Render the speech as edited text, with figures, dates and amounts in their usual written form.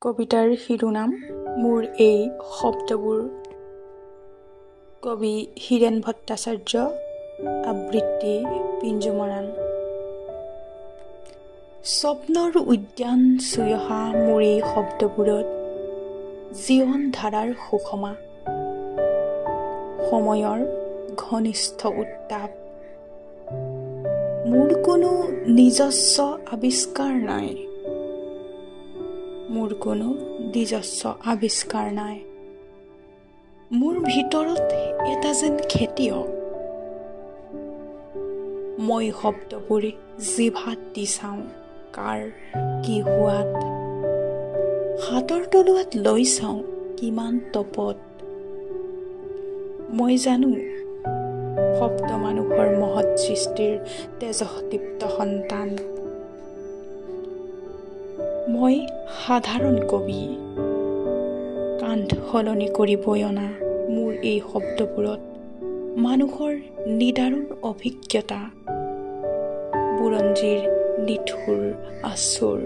কবিতাৰ শিৰোনাম মোৰ এই শব্দবোৰ। কবি হীৰেণ ভট্টাচাৰ্য, আবৃত্তি পিঞ্জুমৰাণ। স্বপ্নৰ উদ্যান চুই অহা মোৰ এই শব্দবোৰত জীৱন ধাৰাৰ সুষমা, সময়ৰ ঘনিষ্ঠ উত্তাপ। মোৰ কোনো নিজস্ব আৱিষ্কাৰ নাই, মোৰ কোনো নিজস্ব আৱিষ্কাৰ নাই। মোৰ ভিতৰত এটা যেন খেতিয়ক, মই শব্দবোৰ জিভাত দি চাওঁ কাৰ কি সোৱাদ। হাতৰ তলুৱাত লৈ চাওঁ কিমান তপত। মই জানো শব্দ মানুহৰ মহৎ সৃষ্টিৰ তেজদীপ্ত সন্তান। মই সাধাৰণ কবি, কাণ্ড সলনি কৰিবই অনা মোৰ এই শব্দবোৰত মানুহৰ নিদাৰুণ অভিজ্ঞতা, বুৰঞ্জীৰ নিঠুৰ আচুৰ।